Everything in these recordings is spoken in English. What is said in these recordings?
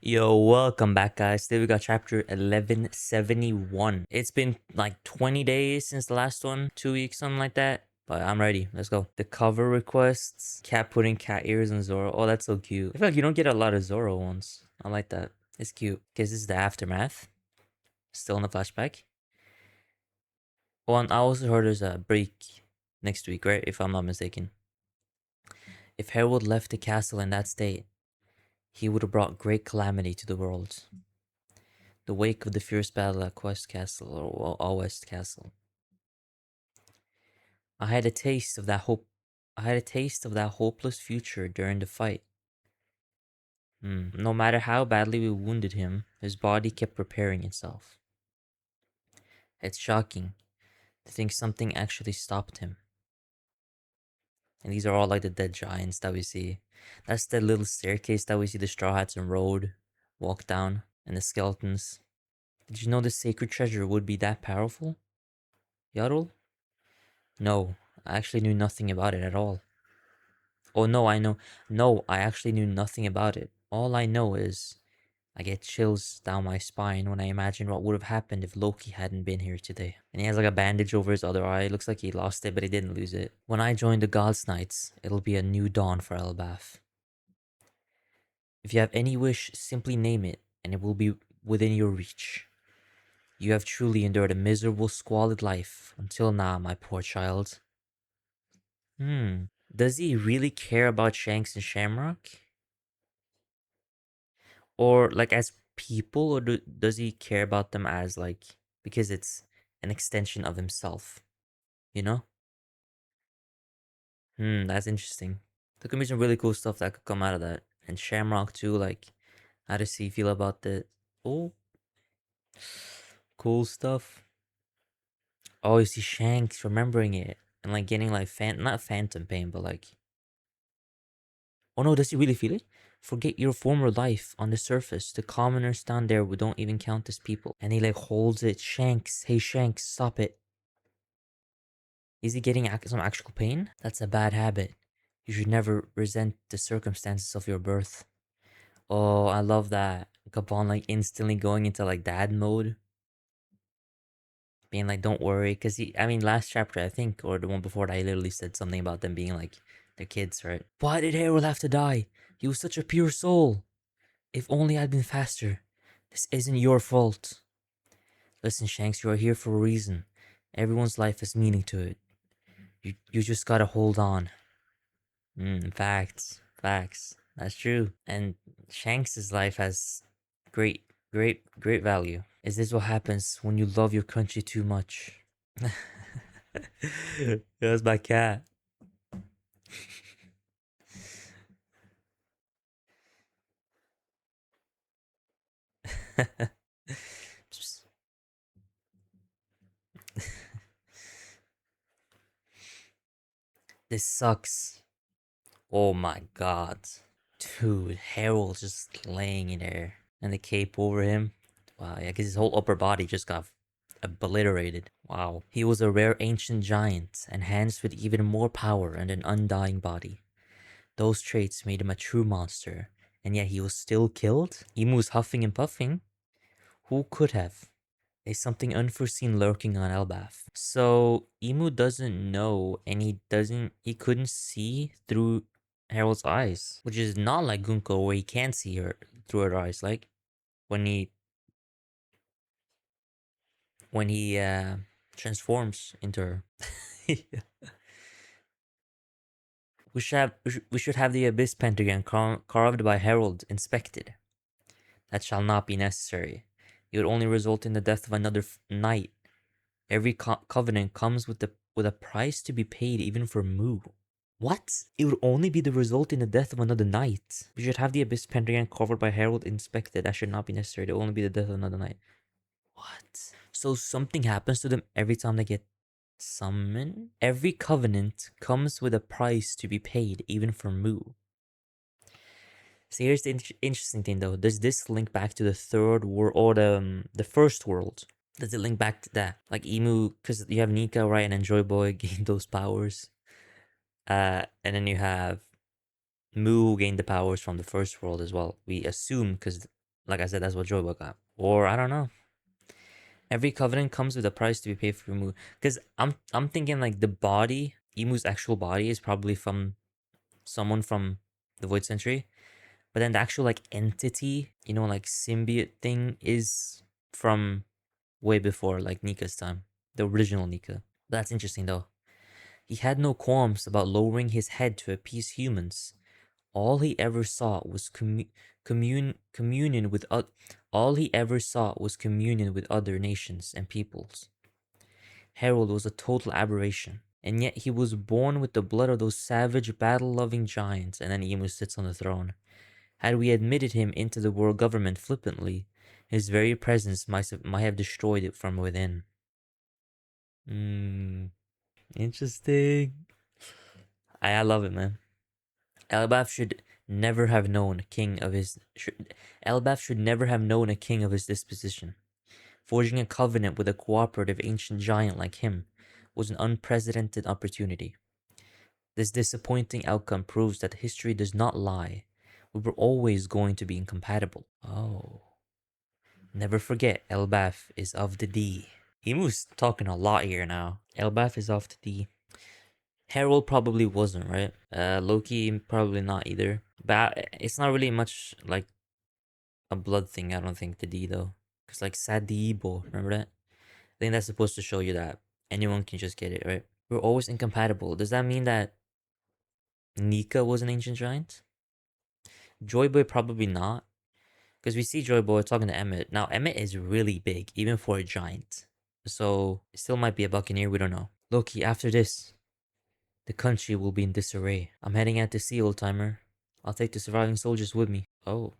Yo, welcome back, guys. Today we got chapter 1171. It's been like 20 days since the last one, 2 weeks, something like that. But I'm ready. Let's go. The cover requests. Cat putting cat ears on Zoro. Oh, that's so cute. I feel like you don't get a lot of Zoro ones. I like that. It's cute. Because this is the aftermath. Still in the flashback. Oh, and I also heard there's a break next week, right? If I'm not mistaken. If Harold left the castle in that state, he would have brought great calamity to the world. The wake of the fierce battle at Quest Castle or All West Castle. I had a taste of that hope. I had a taste of that hopeless future during the fight. No matter how badly we wounded him, his body kept preparing itself. It's shocking to think something actually stopped him. And these are all like the dead giants that we see. That's the little staircase that we see the Straw Hats and Road walk down, and the skeletons. Did you know the sacred treasure would be that powerful? Yarul? No, I actually knew nothing about it at all. Oh no, I know. No, I actually knew nothing about it. All I know is I get chills down my spine when I imagine what would have happened if Loki hadn't been here today. And he has like a bandage over his other eye. It looks like he lost it, but he didn't lose it. When I join the Gods Knights, it'll be a new dawn for Elbaf. If you have any wish, simply name it, and it will be within your reach. You have truly endured a miserable, squalid life until now, my poor child. Does he really care about Shanks and Shamrock? Or like as people, or does he care about them as like because it's an extension of himself, you know? That's interesting. There could be some really cool stuff that could come out of that. And Shamrock too, like how does he feel about the oh cool stuff? Oh, you see Shanks remembering it and like getting like not phantom pain, but like oh no, does he really feel it? Forget your former life on the surface. The commoners down there we don't even count as people. And he like holds it. Shanks, hey Shanks, stop it. Is he getting some actual pain? That's a bad habit. You should never resent the circumstances of your birth. Oh, I love that. Gabon like instantly going into like dad mode. Being like, don't worry. Cause I mean, last chapter, I think, or the one before that, he literally said something about them being like their kids, right? Why did Harold have to die? He was such a pure soul. If only I'd been faster. This isn't your fault. Listen, Shanks, you are here for a reason. Everyone's life has meaning to it. You just gotta hold on. Facts. Facts. That's true. And Shanks's life has great value. Is this what happens when you love your country too much? That's my cat. This sucks. Oh my god. Dude, Harold's just laying in there. And the cape over him. Wow, yeah, because his whole upper body just got obliterated. Wow. He was a rare ancient giant, and hands with even more power and an undying body. Those traits made him a true monster, and yet he was still killed? Emu was huffing and puffing. Who could have? Is something unforeseen lurking on Elbaf? So Emu doesn't know, and he couldn't see through Harold's eyes, which is not like Gunko where he can see her through her eyes, like when he transforms into her. We should have the abyss pentagram carved by Harold inspected. That shall not be necessary. It would only result in the death of another knight. Every covenant comes with a price to be paid, even for Mu. What? It would only be the result in the death of another knight. We should have the abyss pentagram covered by Harold inspected. That should not be necessary. It will only be the death of another knight. What? So something happens to them every time they get summoned? Every covenant comes with a price to be paid, even for Mu. So here's the interesting thing though. Does this link back to the third world or the first world? Does it link back to that? Like Emu, because you have Nika, right, and Enjoy Boy gain those powers. And then you have Mu gain the powers from the first world as well. We assume because Like I said, that's what Joy got. Or I don't know. Every covenant comes with a price to be paid for Emu. Because I'm thinking like the body, Emu's actual body is probably from someone from the Void Century. But then the actual like entity, like symbiote thing is from way before like Nika's time. The original Nika. That's interesting though. He had no qualms about lowering his head to appease humans. All he ever saw was communion with all he ever saw was communion with other nations and peoples. Harold was a total aberration, and yet he was born with the blood of those savage, battle-loving giants, and then Emu sits on the throne. Had we admitted him into the world government flippantly, his very presence might have destroyed it from within. Interesting. I love it, man. Elbaf should never have known king of his. Elbaf should never have known a king of his disposition. Forging a covenant with a cooperative ancient giant like him was an unprecedented opportunity. This disappointing outcome proves that history does not lie. We were always going to be incompatible. Oh. Never forget, Elbaf is of the D. Emu's talking a lot here now. Elbaf is of the D. Harold probably wasn't, right? Loki probably not either. But it's not really much like a blood thing, I don't think, the D though. Because like Sadibo, remember that? I think that's supposed to show you that anyone can just get it, right? We're always incompatible. Does that mean that Nika was an ancient giant? Joyboy probably not. Because we see Joyboy talking to Emmett. Now, Emmett is really big, even for a giant. So, it still might be a buccaneer, we don't know. Loki, after this, the country will be in disarray. I'm heading out to sea, old timer. I'll take the surviving soldiers with me. Oh.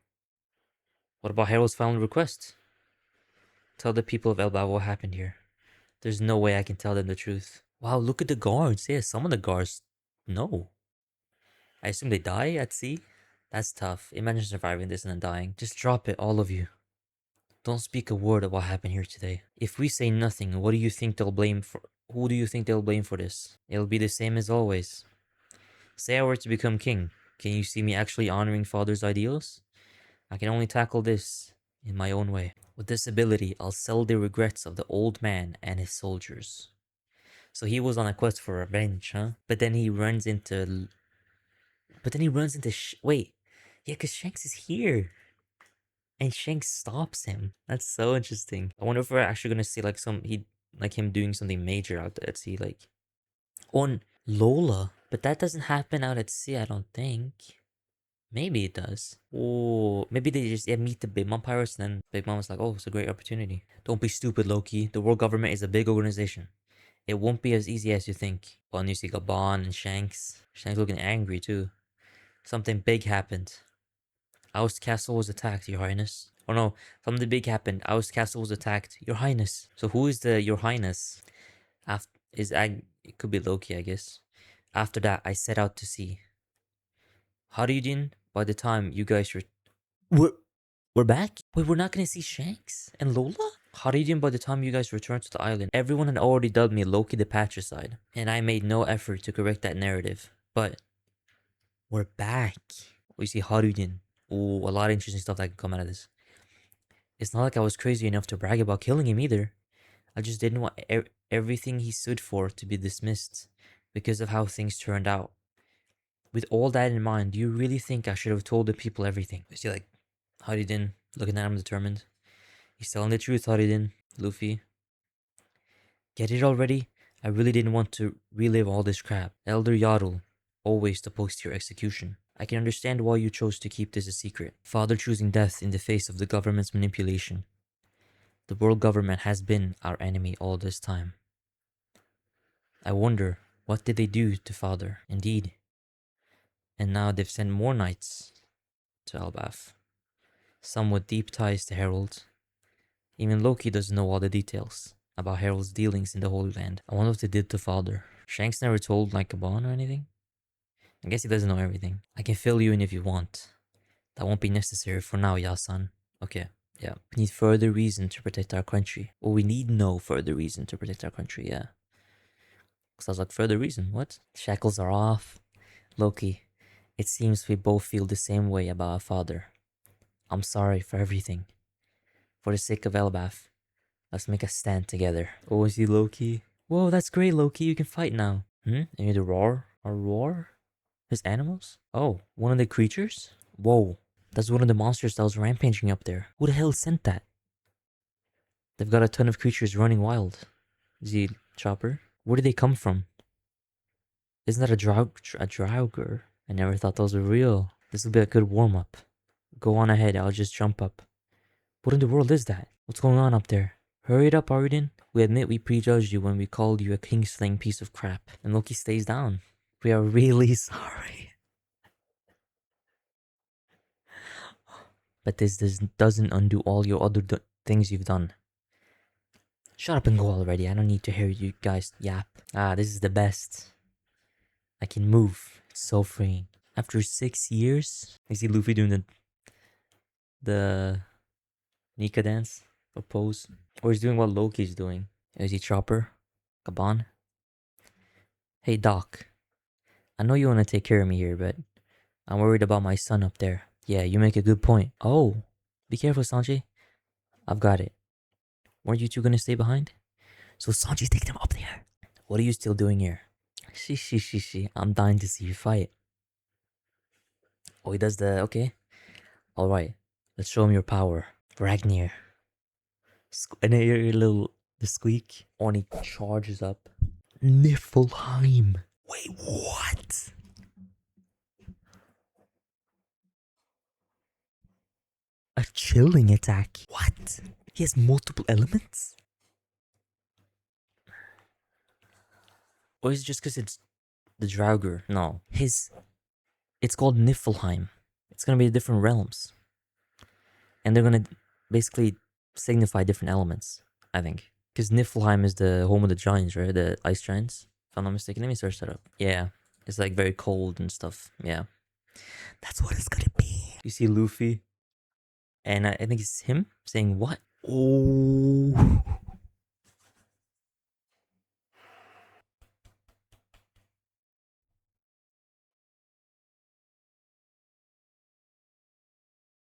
What about Harold's final request? Tell the people of Elba what happened here. There's no way I can tell them the truth. Wow, look at the guards. Yeah, some of the guards. No. I assume they die at sea? That's tough. Imagine surviving this and then dying. Just drop it, all of you. Don't speak a word of what happened here today. If we say nothing, what do you think they'll blame for? Who do you think they'll blame for this? It'll be the same as always. Say I were to become king. Can you see me actually honoring father's ideals? I can only tackle this in my own way. With this ability, I'll sell the regrets of the old man and his soldiers. So he was on a quest for revenge, huh? But then he runs into. Wait. Yeah, because Shanks is here. And Shanks stops him. That's so interesting. I wonder if we're actually gonna see like him doing something major out there at sea, like on Lola. But that doesn't happen out at sea, I don't think. Maybe it does. Or maybe they just meet the Big Mom pirates, and then Big Mom was like, "Oh, it's a great opportunity." Don't be stupid, Loki. The world government is a big organization. It won't be as easy as you think. Well, and you see Gabon and Shanks. Shanks looking angry too. Something big happened. Oust Castle was attacked, Your Highness. Oh no, something big happened. Oust Castle was attacked, Your Highness. So who is the Your Highness? It could be Loki, I guess. After that, I set out to sea. Haryudin, by the time you guys we're we're back? Wait, we're not gonna see Shanks and Lola? Haryudin, by the time you guys returned to the island, everyone had already dubbed me Loki the Patricide, and I made no effort to correct that narrative. But we're back. We see Haryudin. Ooh, a lot of interesting stuff that can come out of this. It's not like I was crazy enough to brag about killing him either. I just didn't want everything he stood for to be dismissed because of how things turned out. With all that in mind, do you really think I should have told the people everything? You see, like, Haryudin looking at him determined. He's telling the truth, Haryudin. Luffy. Get it already? I really didn't want to relive all this crap. Elder Yarl, always opposed to your execution. I can understand why you chose to keep this a secret. Father choosing death in the face of the government's manipulation. The world government has been our enemy all this time. I wonder, what did they do to Father? Indeed. And now they've sent more knights to Elbaf. Some with deep ties to Harold. Even Loki doesn't know all the details about Harold's dealings in the Holy Land. I wonder what they did to Father. Shanks never told like Gabon or anything? I guess he doesn't know everything. I can fill you in if you want. That won't be necessary for now, Yasan. Okay, yeah. We need further reason to protect our country. Or we need no further reason to protect our country, yeah. Sounds like further reason, what? Shackles are off. Loki, it seems we both feel the same way about our father. I'm sorry for everything. For the sake of Elbaf, let's make a stand together. Oh, is he Loki? Whoa, that's great, Loki. You can fight now. You need to roar? A roar? His animals? Oh, one of the creatures? Whoa, that's one of the monsters that was rampaging up there. Who the hell sent that? They've got a ton of creatures running wild. Is he Chopper? Where did they come from? Isn't that a Draugr? I never thought those were real. This will be a good warm-up. Go on ahead, I'll just jump up. What in the world is that? What's going on up there? Hurry it up, Arden. We admit we prejudged you when we called you a king-slaying piece of crap. And Loki stays down. We are really sorry. But this doesn't undo all your other things you've done. Shut up and go already. I don't need to hear you guys yap. Ah, this is the best. I can move. It's so freeing. After 6 years, I see Luffy doing the Nika dance or pose. Or he's doing what Loki's doing. Is he Chopper? Kaban? Hey Doc, I know you want to take care of me here, but I'm worried about my son up there. Yeah, you make a good point. Oh, be careful, Sanji. I've got it. Weren't you two gonna stay behind? So Sanji's taking him up there. What are you still doing here? She. I'm dying to see you fight. Oh, he does the... Okay. Alright. Let's show him your power. Ragnar. And then your little... The squeak. Oh, and he charges up. Niflheim. Wait, what? A chilling attack. What? He has multiple elements? Or is it just because it's the Draugr? No. It's called Niflheim. It's gonna be different realms. And they're gonna basically signify different elements, I think. Because Niflheim is the home of the giants, right? The ice giants. If I'm not mistaken. Let me search that up. Yeah. It's like very cold and stuff. Yeah. That's what it's gonna be. You see Luffy? And I think it's him saying what? Oh.